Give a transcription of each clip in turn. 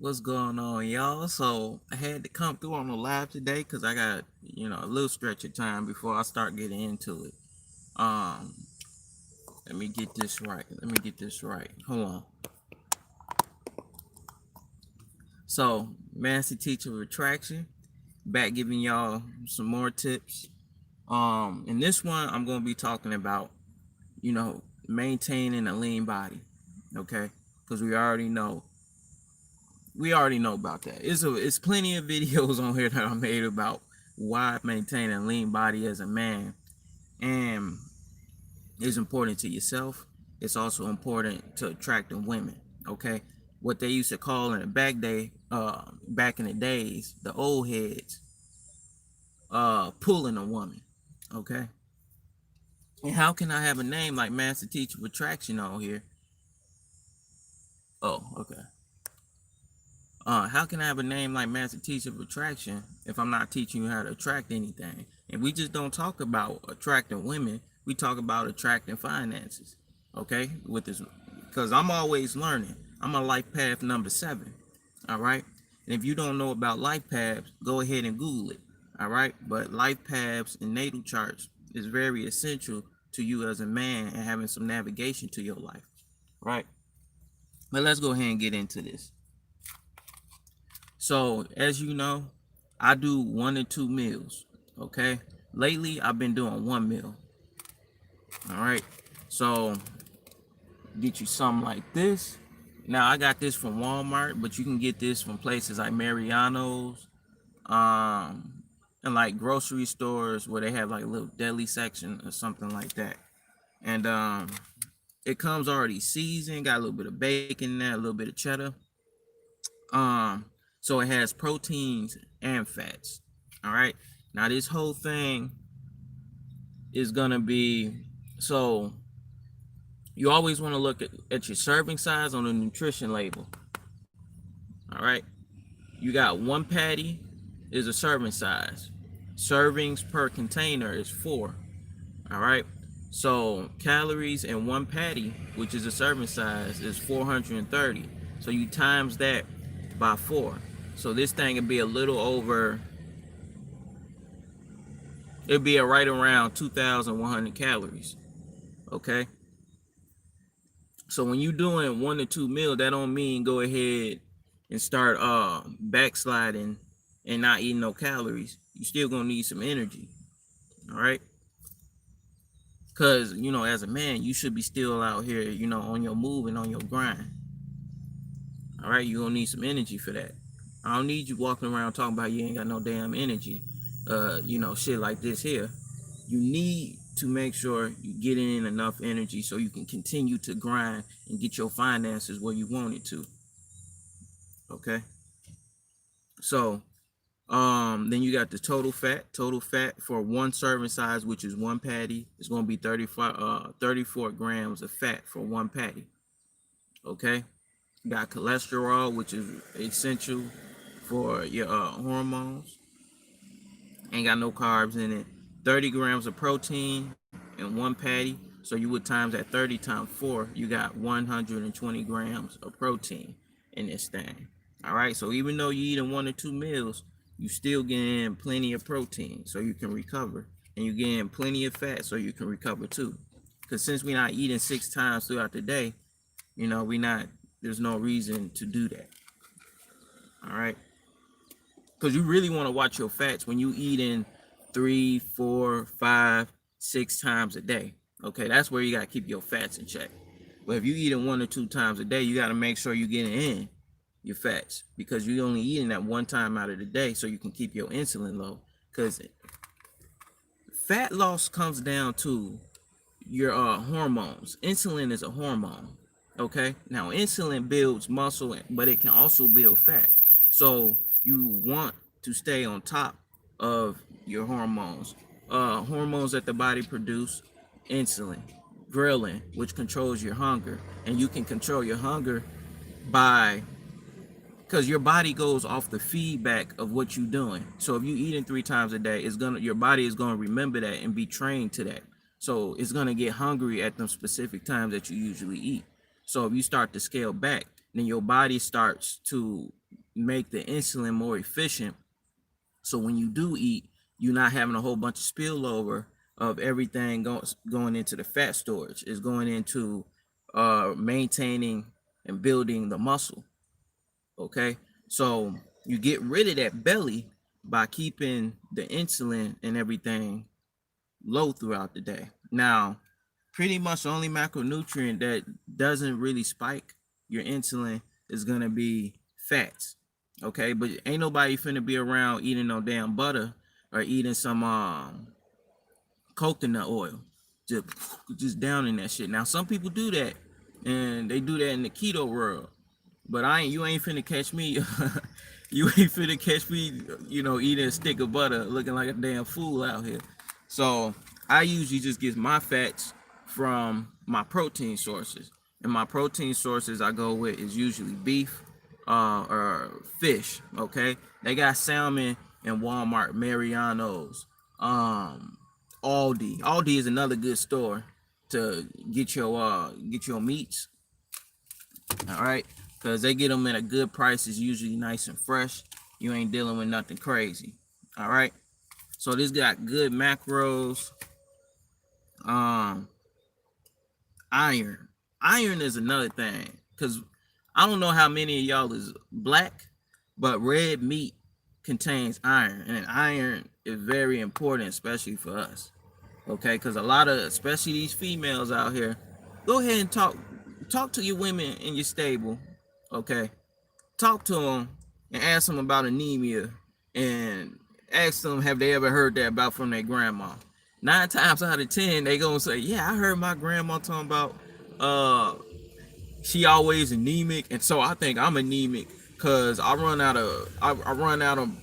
What's going on, y'all? So I had to come through on the live today because I got, a little stretch of time before I start getting into it. Um, Let me get this right. Hold on. So, Master Teacher of Attraction, back giving y'all some more tips. In this one, I'm gonna be talking about, maintaining a lean body. Okay, because we already know about that. It's plenty of videos on here that I made about why maintaining a lean body as a man, and it's important to yourself. It's also important to attracting women. Okay, what they used to call in the back in the days, the old heads, pulling a woman. Okay, and how can I have a name like Master Teacher of Attraction on here? Oh, okay. How can I have a name like Master Teacher of Attraction if I'm not teaching you how to attract anything? And we just don't talk about attracting women. We talk about attracting finances. Okay, with this, because I'm always learning. I'm a life path number 7. All right, and if you don't know about life paths, go ahead and Google it. All right, but life paths and natal charts is very essential to you as a man and having some navigation to your life. Right, but let's go ahead and get into this. So, as you know, I do 1 to 2 meals. Okay. Lately, I've been doing 1 meal. All right. So, get you something like this. Now, I got this from Walmart, but you can get this from places like Mariano's, um, and like grocery stores where they have like a little deli section or something like that. And it comes already seasoned, got a little bit of bacon in there, a little bit of cheddar. Um, so it has proteins and fats. All right. Now this whole thing is gonna be, so you always want to look at your serving size on the nutrition label. All right. You got 1 patty is a serving size. Servings per container is 4. All right. So calories in 1 patty, which is a serving size, is 430. So you times that by 4. So this thing would be a little over, it'd be right around 2,100 calories. Okay. So when you doing 1 to 2 meals, that don't mean go ahead and start backsliding and not eating no calories. You still gonna need some energy. All right. Cause as a man, you should be still out here, on your move and on your grind. All right, you're gonna need some energy for that. I don't need you walking around talking about you ain't got no damn energy. Shit like this here. You need to make sure you get in enough energy so you can continue to grind and get your finances where you want it to. Okay. So then you got the total fat. Total fat for 1 serving size, which is 1 patty, is going to be 34 grams of fat for 1 patty. Okay. Got cholesterol, which is essential for your hormones. Ain't got no carbs in it. 30 grams of protein in 1 patty. So you would times that 30 times 4, you got 120 grams of protein in this thing. All right. So even though you eating 1 or 2 meals, you still getting plenty of protein so you can recover, and you getting plenty of fat so you can recover too. Because since we're not eating 6 times throughout the day, we not. There's no reason to do that. All right. Because you really want to watch your fats when you eating 3, 4, 5, 6 times a day. Okay, that's where you got to keep your fats in check. But if you eating 1 or 2 times a day, you got to make sure you're getting in your fats, because you're only eating that 1 time out of the day so you can keep your insulin low. Because fat loss comes down to your hormones. Insulin is a hormone. Okay, now insulin builds muscle, but it can also build fat. So you want to stay on top of your hormones. Hormones that the body produce: insulin, ghrelin, which controls your hunger, and you can control your hunger by, because your body goes off the feedback of what you're doing. So if you eating 3 times a day, your body is gonna remember that and be trained to that. So it's gonna get hungry at them specific times that you usually eat. So if you start to scale back, then your body starts to make the insulin more efficient. So when you do eat, you're not having a whole bunch of spillover of everything going into the fat storage. It's going into maintaining and building the muscle. Okay, so you get rid of that belly by keeping the insulin and everything low throughout the day. Now, pretty much the only macronutrient that doesn't really spike your insulin is gonna be fats. Okay, but ain't nobody finna be around eating no damn butter or eating some coconut oil. Just just down in that shit. Now some people do that, and they do that in the keto world. But you ain't finna catch me. You ain't finna catch me, eating a stick of butter looking like a damn fool out here. So I usually just get my fats from my protein sources. And my protein sources I go with is usually beef or fish. Okay. They got salmon in Walmart, Mariano's, Aldi. Aldi is another good store to get your meats. All right, because they get them at a good price. It's usually nice and fresh. You ain't dealing with nothing crazy. All right, so this got good macros. Iron. Iron is another thing, because I don't know how many of y'all is black, but red meat contains iron, and iron is very important, especially for us. Okay, because a lot of, especially these females out here, go ahead and talk to your women in your stable. Okay, talk to them and ask them about anemia, and ask them, have they ever heard that about from their grandma? 9 times out of 10 they gonna say, yeah, I heard my grandma talking about she always anemic, and so I think I'm anemic because I run out of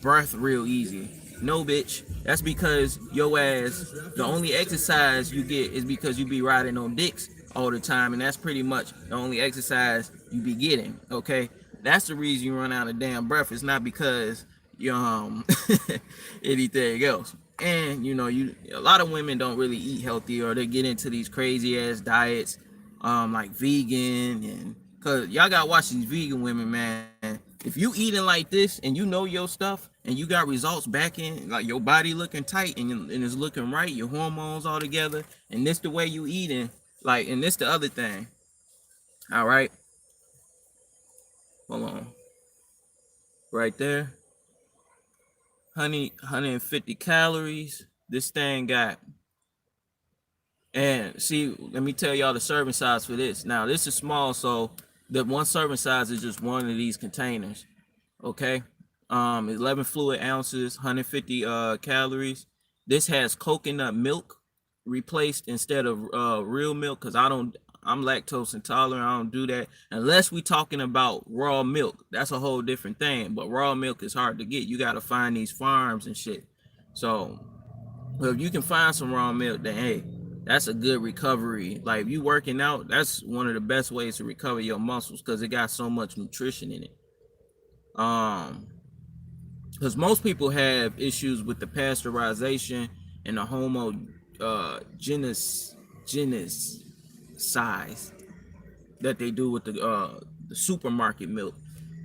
breath real easy. No, bitch, that's because your ass, the only exercise you get is because you be riding on dicks all the time, and that's pretty much the only exercise you be getting. Okay, that's the reason you run out of damn breath. It's not because you anything else. And a lot of women don't really eat healthy, or they get into these crazy ass diets, like vegan, and cause y'all gotta watch these vegan women, man. If you eating like this and you know your stuff and you got results back in, like your body looking tight and it's looking right, your hormones all together, and this the way you eating, like, and this the other thing. All right, hold on, right there, 150 calories. This thing got. And see, let me tell y'all the serving size for this. Now, this is small, so the one serving size is just one of these containers. Okay. 11 fluid ounces, 150 calories. This has coconut milk replaced instead of real milk, because I'm lactose intolerant. I don't do that unless we talking about raw milk. That's a whole different thing. But raw milk is hard to get. You got to find these farms and shit. So, well, if you can find some raw milk, then hey, that's a good recovery. Like, if you working out, that's one of the best ways to recover your muscles, because it got so much nutrition in it. Because most people have issues with the pasteurization and the homogeneous size that they do with the supermarket milk,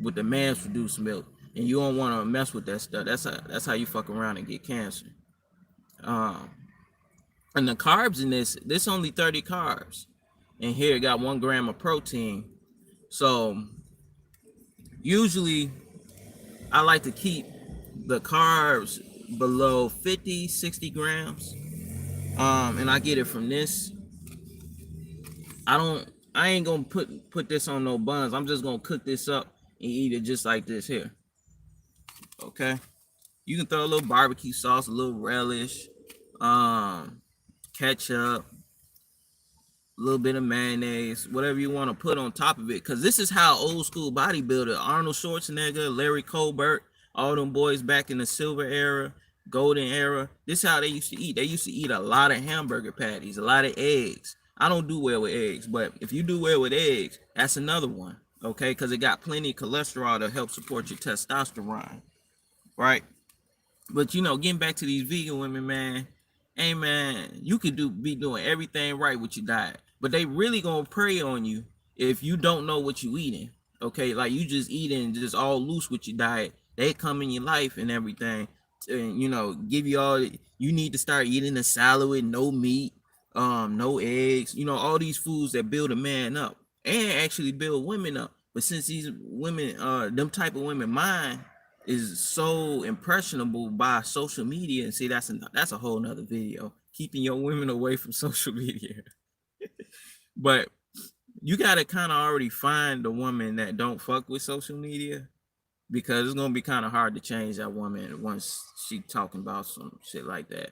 with the mass-produced milk, and you don't want to mess with that stuff. That's how you fuck around and get cancer. And the carbs in this only 30 carbs, and here it got 1 gram of protein. So usually I like to keep the carbs below 50-60 grams, and I get it from this. I ain't gonna put this on no buns. I'm just gonna cook this up and eat it just like this here. Okay, you can throw a little barbecue sauce, a little relish, ketchup, a little bit of mayonnaise, whatever you want to put on top of it, because this is how old school bodybuilder Arnold Schwarzenegger, Larry Colbert, all them boys back in the silver era, golden era, this is how they used to eat. They used to eat a lot of hamburger patties, a lot of eggs. I don't do well with eggs, but if you do well with eggs, that's another one. Okay, because it got plenty of cholesterol to help support your testosterone, right? But getting back to these vegan women, man, hey man, you could be doing everything right with your diet, but they really gonna prey on you if you don't know what you eating. Okay, like you just eating just all loose with your diet. They come in your life and everything, and give you all. You need to start eating a salad with no meat, no eggs. All these foods that build a man up and actually build women up. But since these women, them type of women, mind is so impressionable by social media, and see that's a whole nother video. Keeping your women away from social media, but you gotta kind of already find the woman that don't fuck with social media, because it's gonna be kind of hard to change that woman once she talking about some shit like that.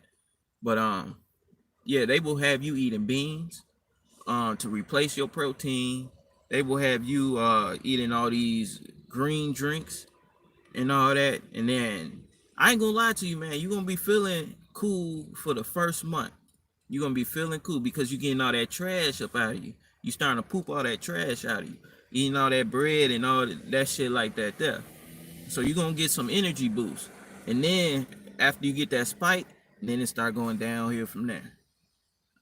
But yeah, they will have you eating beans to replace your protein. They will have you eating all these green drinks and all that, and then I ain't gonna lie to you, man. You're gonna be feeling cool for the first month. You're gonna be feeling cool because you're getting all that trash up out of you. You starting to poop all that trash out of you, eating all that bread and all that shit like that there. So you're gonna get some energy boost, and then after you get that spike, then it start going downhill from there.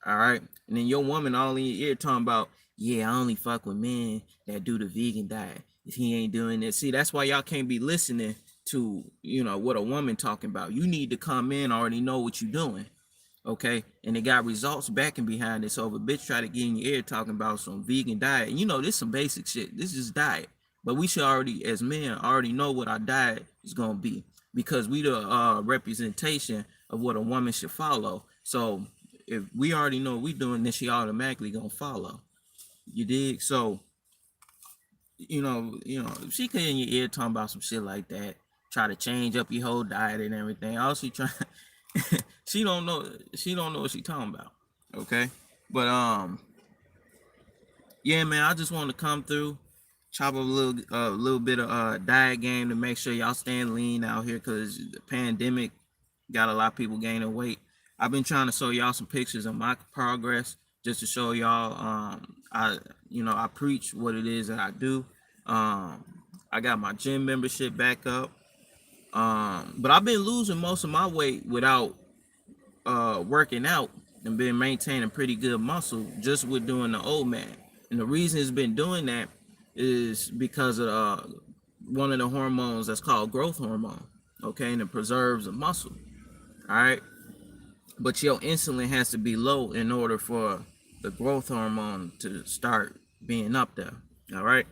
All right, and then your woman all in your ear talking about, yeah, I only fuck with men that do the vegan diet. If he ain't doing it, see, that's why y'all can't be listening to what a woman talking about. You need to come in already know what you're doing. Okay, and they got results backing behind it. So if a bitch try to get in your ear talking about some vegan diet, and this some basic shit. This is diet, but we should already, as men, already know what our diet is gonna be, because we the representation of what a woman should follow. So if we already know what we doing, then she automatically gonna follow. You dig? So if she get in your ear talking about some shit like that, try to change up your whole diet and everything. All she trying, she don't know what she talking about. Okay, but yeah, man, I just want to come through, chop up a little bit of diet game to make sure y'all staying lean out here, because the pandemic got a lot of people gaining weight. I've been trying to show y'all some pictures of my progress, just to show y'all I preach what it is that I do. I got my gym membership back up. But I've been losing most of my weight without working out, and been maintaining pretty good muscle just with doing the old man. And the reason it's been doing that is because of one of the hormones that's called growth hormone. Okay, and it preserves the muscle. All right, but your insulin has to be low in order for the growth hormone to start being up there. All right.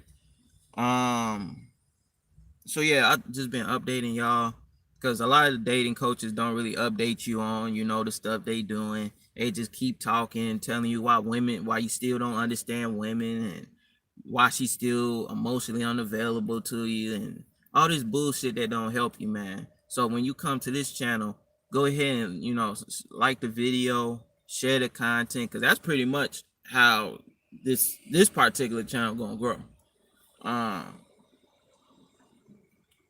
So yeah, I just been updating y'all, because a lot of the dating coaches don't really update you on the stuff they doing. They just keep talking, telling you why you still don't understand women, and why she's still emotionally unavailable to you, and all this bullshit that don't help you, man. So when you come to this channel, go ahead and like the video, share the content, because that's pretty much how this particular channel gonna grow.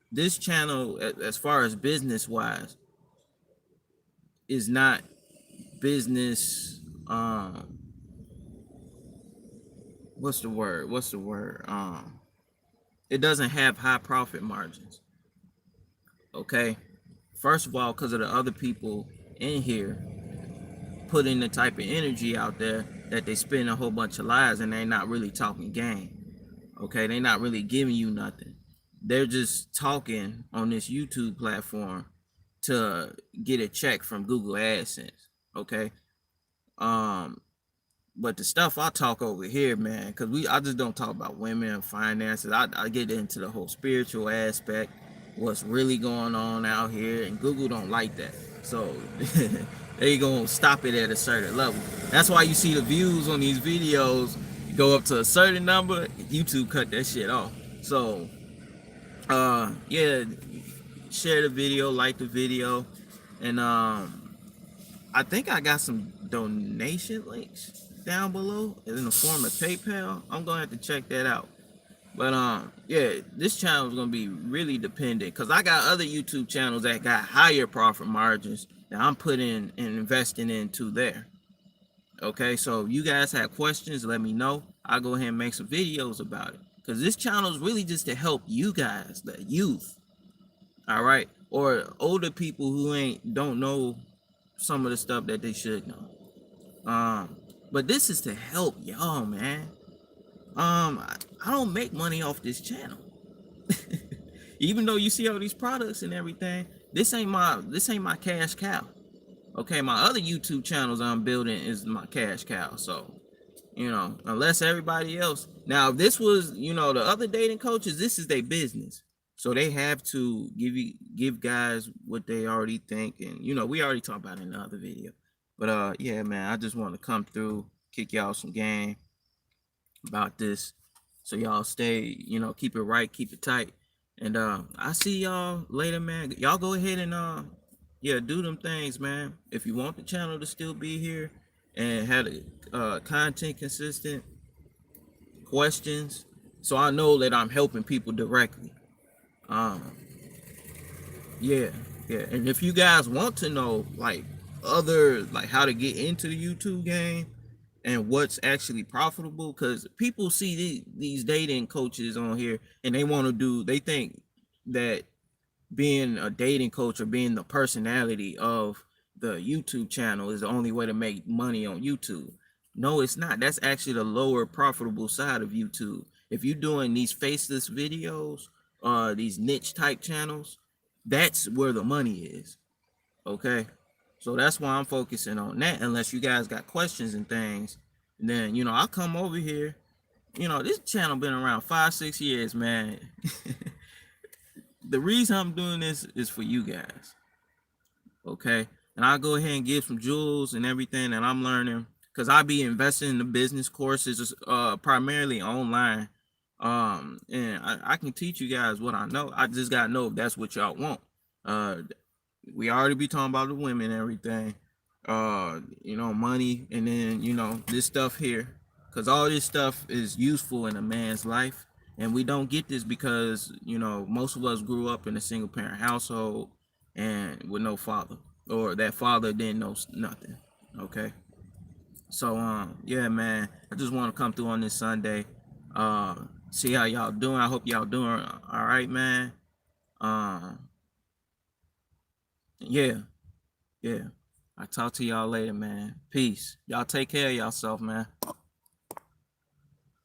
This channel, as far as business wise, is not business. What's the word? It doesn't have high profit margins. Okay, first of all, because of the other people in here putting the type of energy out there that they spend a whole bunch of lives, and they're not really talking game. Okay, they're not really giving you nothing. They're just talking on this YouTube platform to get a check from Google AdSense. Okay. But the stuff I talk over here, man, because I just don't talk about women and finances. I get into the whole spiritual aspect, what's really going on out here, and Google don't like that. So they gonna stop it at a certain level. That's why you see the views on these videos go up to a certain number, YouTube cut that shit off. So yeah, share the video, like the video, and I think I got some donation links down below in the form of PayPal. I'm gonna have to check that out. But yeah, this channel is gonna be really dependent, because I got other YouTube channels that got higher profit margins that I'm putting and investing into there. Okay, so if you guys have questions, let me know. I'll go ahead and make some videos about it, because this channel is really just to help you guys, the youth. All right, or older people who don't know some of the stuff that they should know. But this is to help y'all, man. I don't make money off this channel. Even though you see all these products and everything, this ain't my cash cow. Okay, my other YouTube channels I'm building is my cash cow. So, unless everybody else. Now, if this was, the other dating coaches, this is their business. So they have to give guys what they already think. And we already talked about it in the other video. But yeah, man, I just want to come through, kick y'all some game about this. So y'all stay, keep it right, keep it tight. And I see y'all later, man. Y'all go ahead and yeah, do them things, man. If you want the channel to still be here and have the content consistent, questions, so I know that I'm helping people directly. Yeah, yeah. And if you guys want to know like how to get into the YouTube game and what's actually profitable, because people see these dating coaches on here and they think that being a dating coach or being the personality of the YouTube channel is the only way to make money on YouTube. No, it's not. That's actually the lower profitable side of YouTube. If you're doing these faceless videos, these niche type channels, that's where the money is. Okay. So that's why I'm focusing on that. Unless you guys got questions and things, and then I'll come over here. This channel been around 5-6 years, man. The reason I'm doing this is for you guys. Okay. And I'll go ahead and give some jewels and everything that I'm learning, because I'll be investing in the business courses, primarily online. And I can teach you guys what I know. I just gotta know if that's what y'all want. We already be talking about the women and everything, money, and then this stuff here, because all this stuff is useful in a man's life, and we don't get this because most of us grew up in a single parent household and with no father, or that father didn't know nothing. Okay. So yeah, man, I just want to come through on this Sunday, see how y'all doing. I hope y'all doing all right, man. Yeah, yeah. I'll talk to y'all later, man. Peace. Y'all take care of yourself, man.